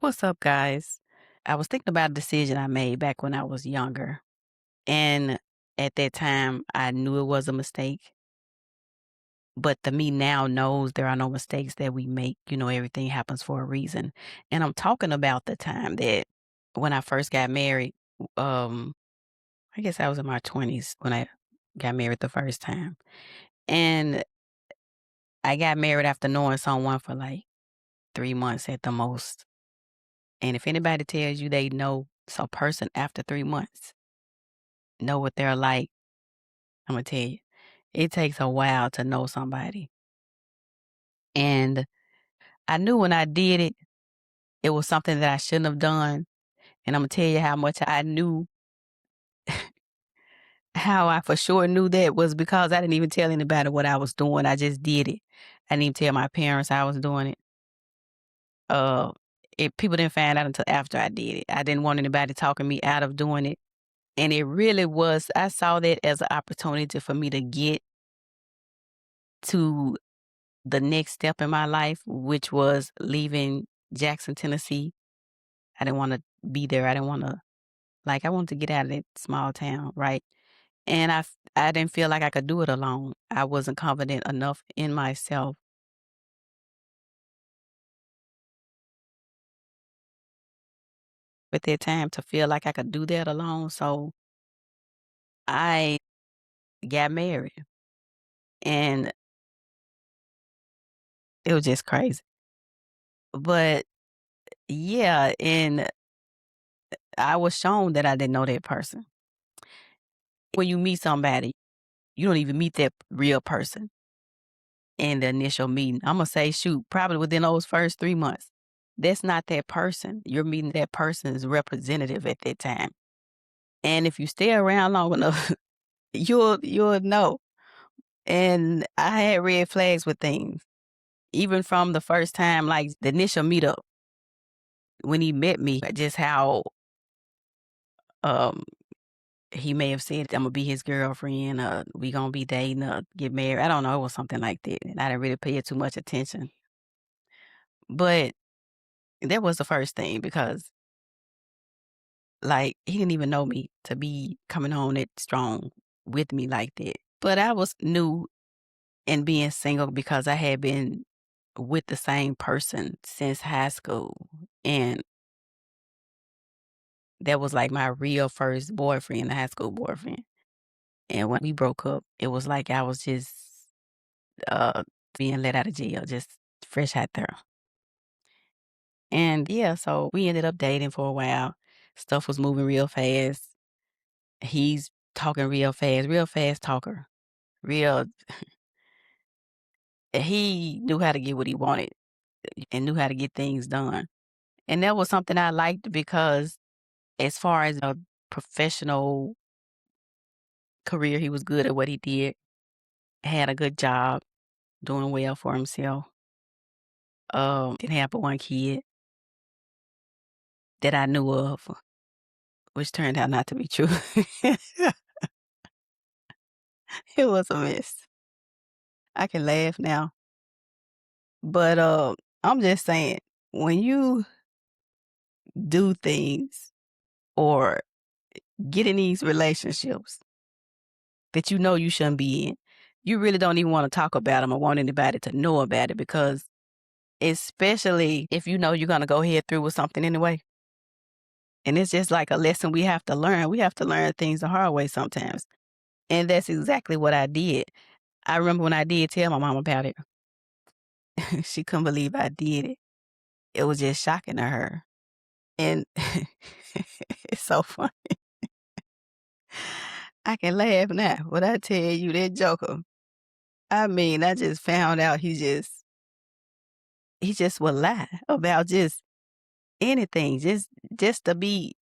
What's up, guys? I was thinking about a decision I made back when I was younger. And at that time, I knew it was a mistake. But the me now knows there are no mistakes that we make. Everything happens for a reason. And I'm talking about the time that when I first got married, um, I guess I was in my 20s when I got married the first time. And I got married after knowing someone for like 3 months at the most. And if anybody tells you they know some person after 3 months, know what they're like, I'm gonna tell you, it takes a while to know somebody. And I knew when I did it, it was something that I shouldn't have done. And I'm gonna tell you how much I knew, how I for sure knew that was because I didn't even tell anybody what I was doing. I just did it. I didn't even tell my parents I was doing it. Uh, People didn't find out until after I did it. I didn't want anybody talking me out of doing it. And it really was, I saw that as an opportunity for me to get to the next step in my life, which was leaving Jackson, Tennessee. I didn't want to be there. I didn't want to, like, I wanted to get out of that small town, right? And I didn't feel like I could do it alone. I wasn't confident enough in myself at that time to feel like I could do that alone. So I got married and it was just crazy. But yeah, and I was shown that I didn't know that person. When you meet somebody, you don't even meet that real person in the initial meeting. I'm gonna say, shoot, probably within those first 3 months. That's not that person. You're meeting that person's representative at that time. And if you stay around long enough, you'll know. And I had red flags with things. Even from the first time, like the initial meetup, when he met me, just how um he may have said, I'm gonna be his girlfriend, we gonna be dating, get married. I don't know, it was something like that. And I didn't really pay it too much attention. But that was the first thing because like he didn't even know me to be coming on it strong with me like that. But I was new in being single because I had been with the same person since high school. And that was like my real first boyfriend, high school boyfriend. And when we broke up, it was like I was just uh being let out of jail, just fresh out there. And yeah, so we ended up dating for a while. Stuff was moving real fast. He's talking real fast talker. Real He knew how to get what he wanted and knew how to get things done. And that was something I liked because as far as a professional career, he was good at what he did, had a good job, doing well for himself. Didn't have but one kid that I knew of, which turned out not to be true. It was a mess. I can laugh now. But I'm just saying, when you do things or get in these relationships that you know you shouldn't be in, you really don't even want to talk about them or want anybody to know about it because especially if you know you're going to go ahead through with something anyway. And it's just like a lesson we have to learn. We have to learn things the hard way sometimes. And that's exactly what I did. I remember when I did tell my mom about it, she couldn't believe I did it. It was just shocking to her. And it's so funny. I can laugh now, but I tell you, that joker, I mean, I just found out he just would lie about just anything, just to be.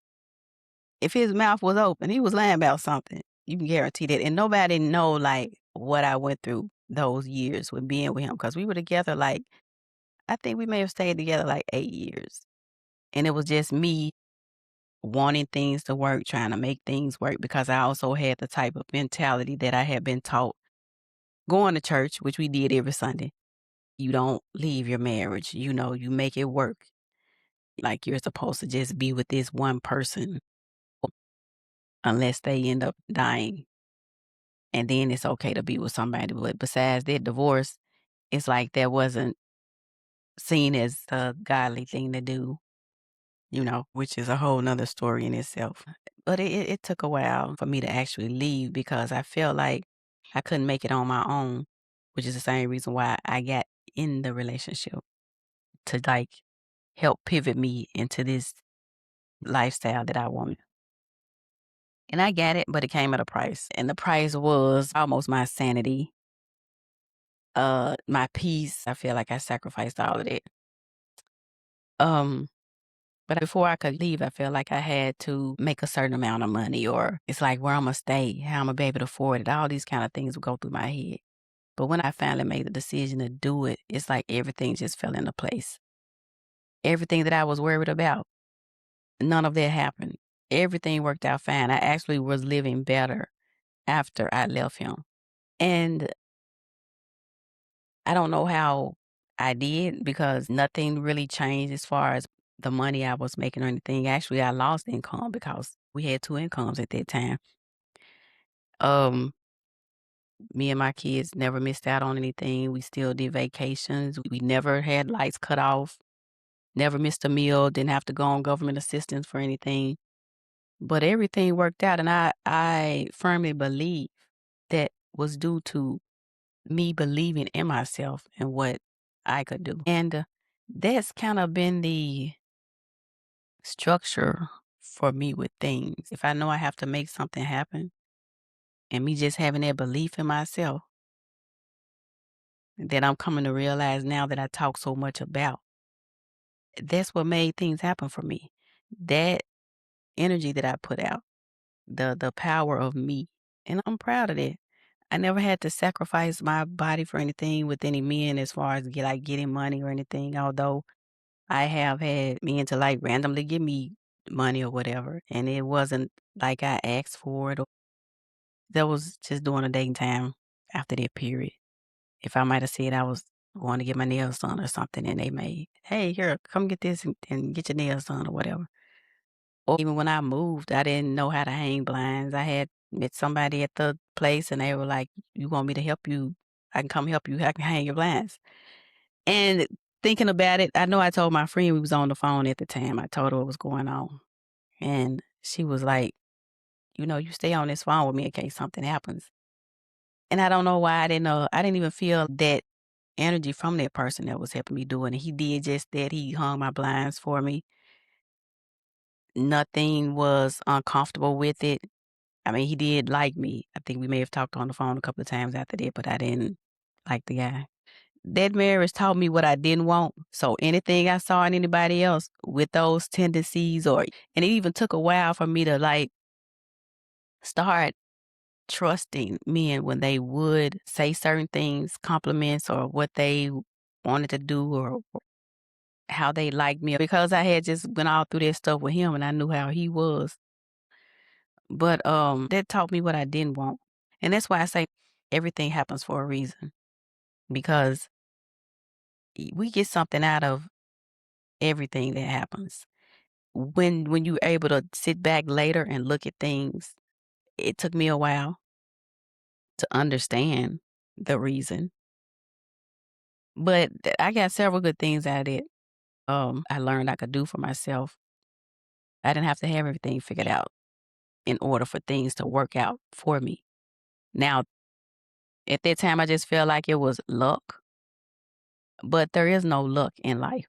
If his mouth was open, he was lying about something. You can guarantee that. And nobody know like what I went through those years with being with him because we were together like I think we may have stayed together like 8 years, and it was just me wanting things to work, trying to make things work because I also had the type of mentality that I had been taught going to church, which we did every Sunday. You don't leave your marriage, you make it work. Like, you're supposed to just be with this one person unless they end up dying, and then it's okay to be with somebody, but besides that, divorce, it's like that wasn't seen as a godly thing to do, which is a whole 'nother story in itself. But it took a while for me to actually leave because I felt like I couldn't make it on my own, which is the same reason why I got in the relationship to, like, help pivot me into this lifestyle that I wanted. And I got it, but it came at a price, and the price was almost my sanity, my peace. I feel like I sacrificed all of that. Um, but before I could leave, I felt like I had to make a certain amount of money, or it's like where Imma stay, how Imma be able to afford it. All these kind of things would go through my head. But when I finally made the decision to do it, it's like everything just fell into place. Everything that I was worried about, none of that happened. Everything worked out fine. I actually was living better after I left him. And I don't know how I did because nothing really changed as far as the money I was making or anything. Actually, I lost income because we had 2 incomes at that time. Um, Me and my kids never missed out on anything. We still did vacations. We never had lights cut off, never missed a meal, didn't have to go on government assistance for anything. But everything worked out, and I firmly believe that was due to me believing in myself and what I could do. And that's kind of been the structure for me with things. If I know I have to make something happen and me just having that belief in myself that I'm coming to realize now that I talk so much about, that's what made things happen for me. That energy that I put out, the power of me. And I'm proud of that. I never had to sacrifice my body for anything with any men as far as getting money or anything, although I have had men to like randomly give me money or whatever. And it wasn't like I asked for it. That was just during the dating time after that period. If I might have said I was going to get my nails done or something and they may, hey, here, come get this and get your nails done or whatever. Or even when I moved, I didn't know how to hang blinds. I had met somebody at the place and they were like, you want me to help you? I can come help you. I can hang your blinds. And thinking about it, I know I told my friend we was on the phone at the time. I told her what was going on. And she was like, you stay on this phone with me in case something happens. And I don't know why I didn't even feel that energy from that person that was helping me do it. And he did just that. He hung my blinds for me. Nothing was uncomfortable with it. I mean, he did like me. I think we may have talked on the phone a couple of times after that, but I didn't like the guy. That marriage taught me what I didn't want. So anything I saw in anybody else with those tendencies and it even took a while for me to like start trusting men when they would say certain things, compliments or what they wanted to do or how they liked me because I had just went all through that stuff with him and I knew how he was. But that taught me what I didn't want. And that's why I say everything happens for a reason because we get something out of everything that happens. When you're able to sit back later and look at things, it took me a while to understand the reason. But I got several good things out of it. I learned I could do for myself. I didn't have to have everything figured out in order for things to work out for me. Now, at that time, I just felt like it was luck, but there is no luck in life.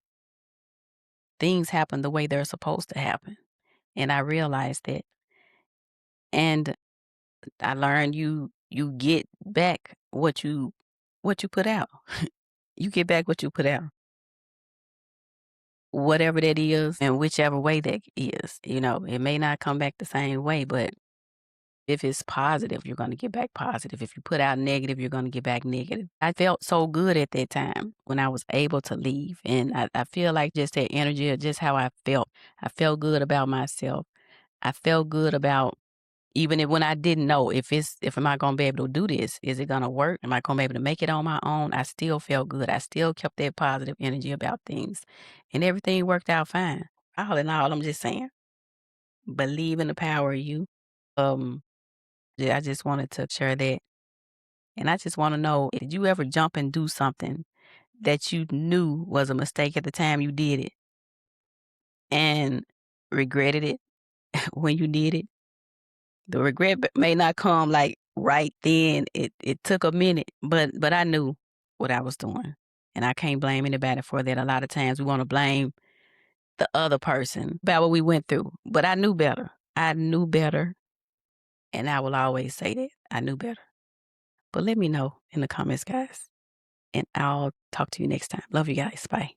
Things happen the way they're supposed to happen. And I realized that. And I learned you get back what you put out. You get back what you put out. Whatever that is and whichever way that is, it may not come back the same way, but if it's positive, you're going to get back positive. If you put out negative, you're going to get back negative. I felt so good at that time when I was able to leave. And I feel like just that energy of just how I felt. I felt good about myself. I felt good about even when I didn't know if am I gonna be able to do this? Is it gonna work? Am I gonna be able to make it on my own? I still felt good. I still kept that positive energy about things. And everything worked out fine. All in all, I'm just saying, believe in the power of you. Um, yeah, I just wanted to share that. And I just wanna know, did you ever jump and do something that you knew was a mistake at the time you did it and regretted it when you did it? The regret may not come, like, right then. It took a minute, but I knew what I was doing, and I can't blame anybody for that. A lot of times we wanna blame the other person about what we went through, but I knew better. I knew better, and I will always say that. I knew better. But let me know in the comments, guys, and I'll talk to you next time. Love you guys. Bye.